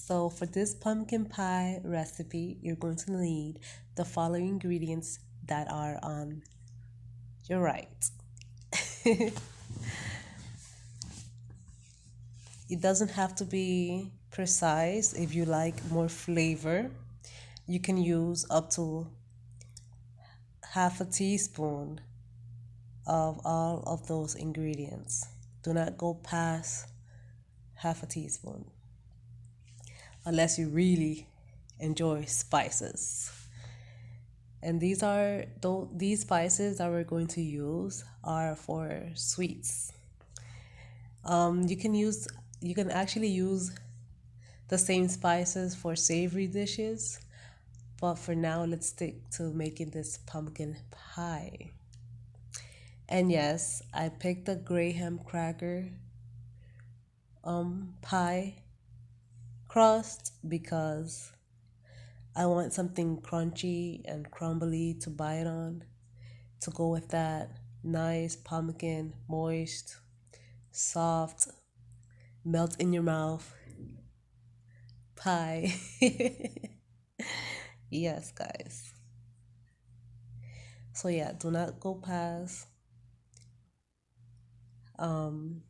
So for this pumpkin pie recipe, you're going to need the following ingredients that are on your right. It doesn't have to be precise. If you like more flavor, you can use up to half a teaspoon of all of those ingredients. Do not go past half a teaspoon unless you really enjoy spices. And these spices that we're going to use are for sweets. You can actually use the same spices for savory dishes, but for now let's stick to making this pumpkin pie. And yes, I picked a graham cracker pie crust because I want something crunchy and crumbly to bite on to go with that nice pumpkin, moist, soft, melt in your mouth pie. Yes, guys. So yeah, do not go past um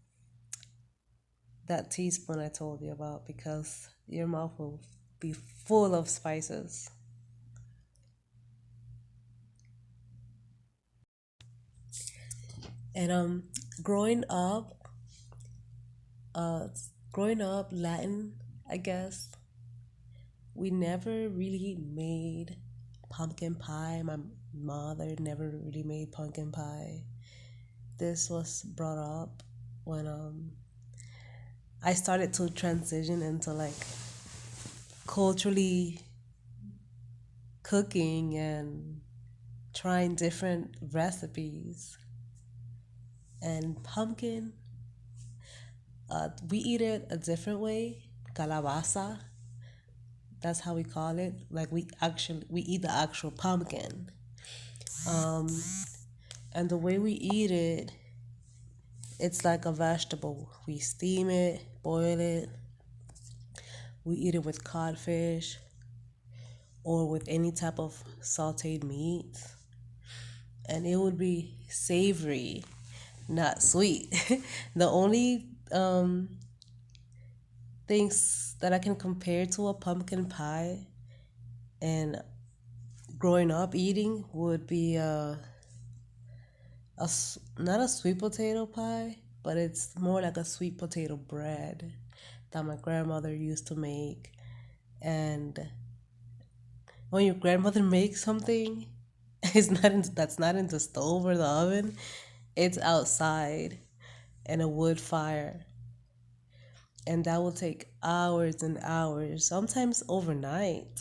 that teaspoon I told you about because your mouth will be full of spices. And growing up, uh growing up Latin, I guess, we never really made pumpkin pie. My mother never really made pumpkin pie. This was brought up when I started to transition into like culturally cooking and trying different recipes. And pumpkin, we eat it a different way, calabaza. That's how we call it. Like we eat the actual pumpkin. Um, and the way we eat it, it's like a vegetable. We steam it, boil it. We eat it with codfish or with any type of sauteed meat. And it would be savory, not sweet. The only things that I can compare to a pumpkin pie and growing up eating would be not a sweet potato pie, but it's more like a sweet potato bread that my grandmother used to make. And when your grandmother makes something, that's not in the stove or the oven. It's outside in a wood fire, and that will take hours and hours, sometimes overnight,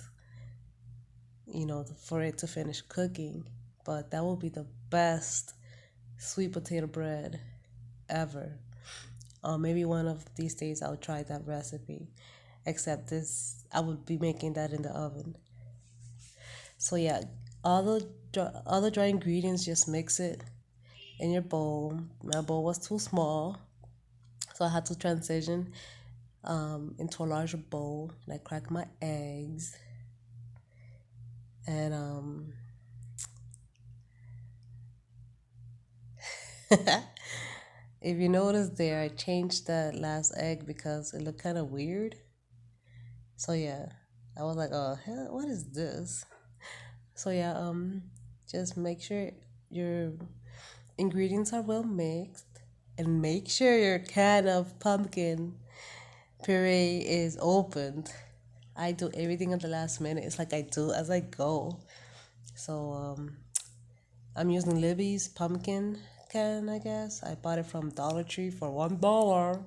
for it to finish cooking. But that will be the best sweet potato bread ever. Maybe one of these days I'll try that recipe. Except this, I would be making that in the oven. So yeah, all the dry ingredients, just mix it in your bowl. My bowl was too small, so I had to transition into a larger bowl. And I cracked my eggs, and if you notice there, I changed that last egg because it looked kind of weird. So yeah, I was like, oh hell, what is this? So yeah, just make sure your ingredients are well mixed, and make sure your can of pumpkin puree is opened. I do everything at the last minute. It's like I do as I go. So I'm using Libby's pumpkin can, I guess. I bought it from Dollar Tree for $1.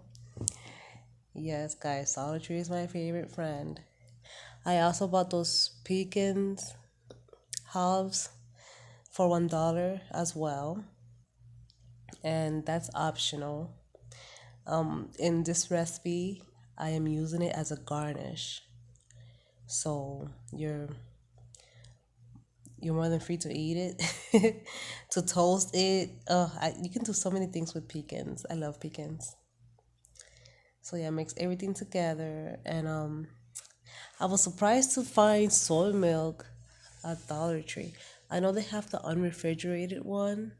Yes, guys, Dollar Tree is my favorite friend. I also bought those pecans halves for $1 as well, and that's optional. In this recipe, I am using it as a garnish. So you're more than free to eat it, to toast it. You can do so many things with pecans. I love pecans. So yeah, mix everything together, and I was surprised to find soy milk at Dollar Tree. I know they have the unrefrigerated one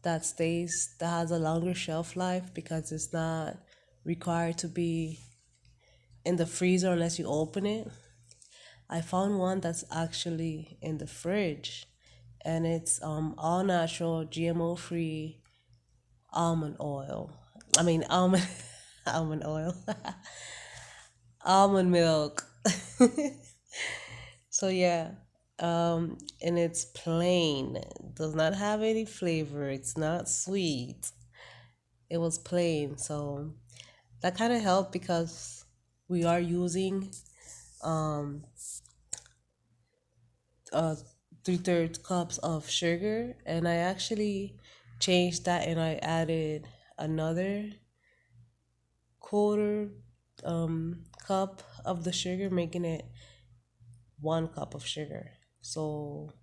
that has a longer shelf life because it's not required to be in the freezer unless you open it. I found one that's actually in the fridge, and it's all natural, GMO free almond oil. I mean almond almond oil, almond milk. So yeah, and it's plain. It does not have any flavor. It's not sweet. It was plain, so that kind of helped because we are using um uh 3/3 cups of sugar, and I actually changed that and I added another quarter cup of the sugar, making it 1 cup of sugar. So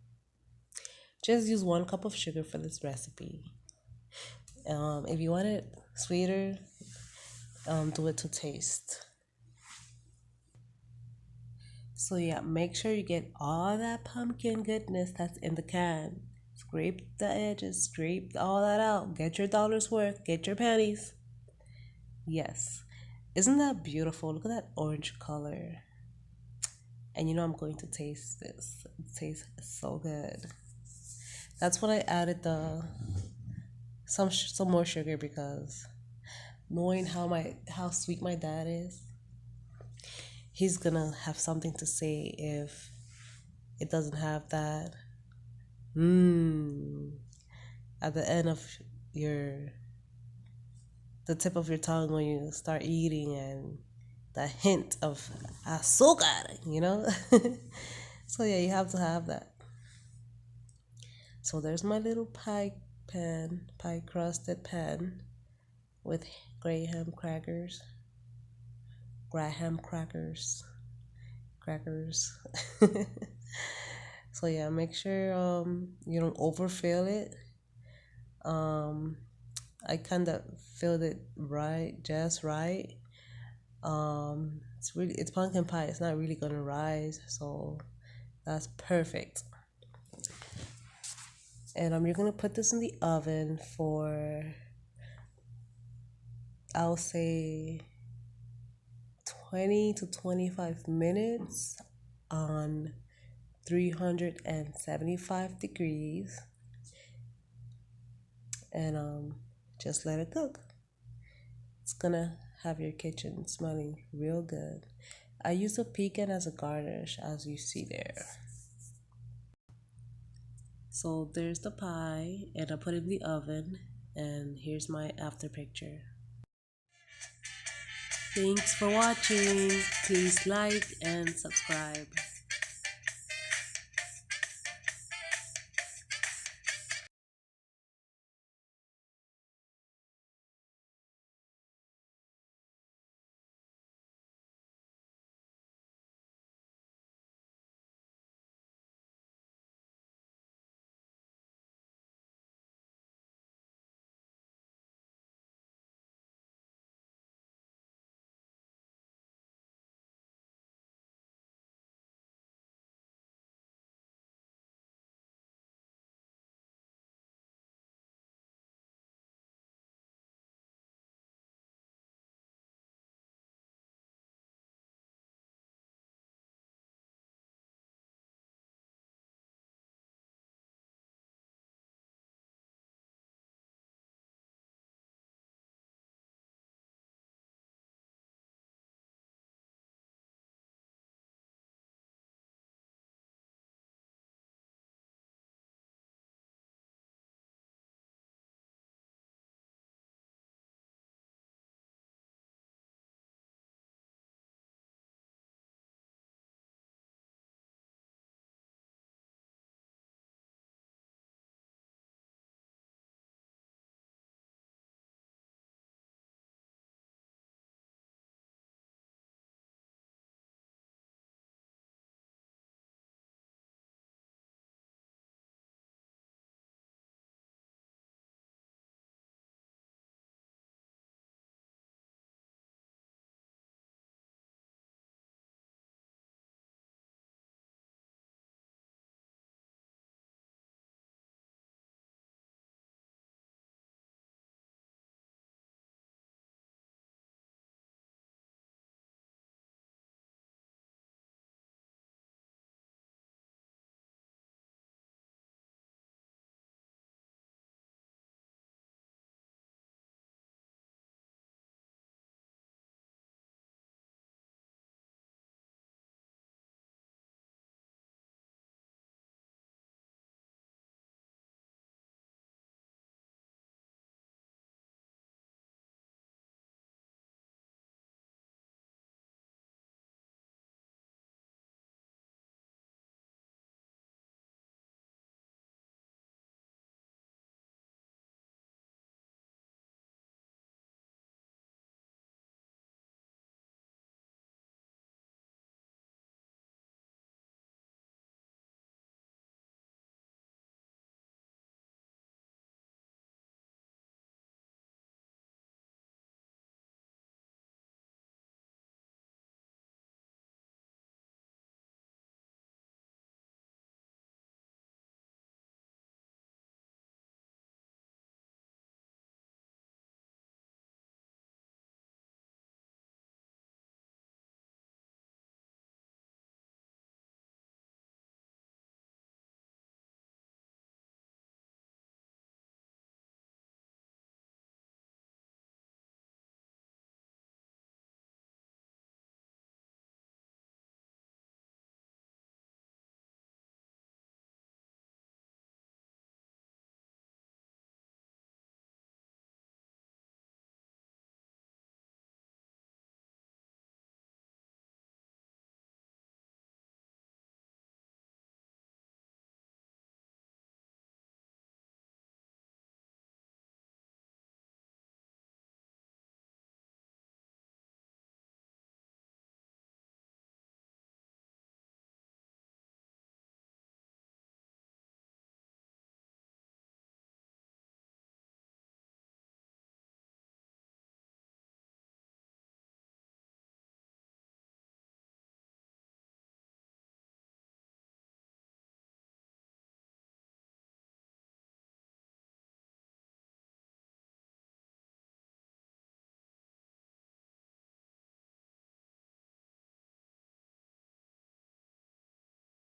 just use 1 cup of sugar for this recipe. If you want it sweeter, do it to taste. So yeah, make sure you get all that pumpkin goodness that's in the can. Scrape the edges, scrape all that out. Get your dollar's worth, get your pennies. Yes. Isn't that beautiful? Look at that orange color. And you know I'm going to taste this. It tastes so good. That's when I added the some more sugar because knowing how sweet my dad is, he's gonna have something to say if it doesn't have that mmm at the end of your the tip of your tongue when you start eating and the hint of azúcar, you know? So yeah, you have to have that. So there's my little pie crusted pan with graham crackers, graham crackers, crackers. So yeah, make sure you don't overfill it. Um, I kind of filled it right, just right. It's pumpkin pie. It's not really gonna rise, so that's perfect. And you're gonna put this in the oven for, I'll say, 20 to 25 minutes on 375 degrees, and just let it cook. It's gonna have your kitchen smelling real good. I use a pecan as a garnish, as you see there. So there's the pie, and I put it in the oven, and here's my after picture. Thanks for watching. Please like and subscribe.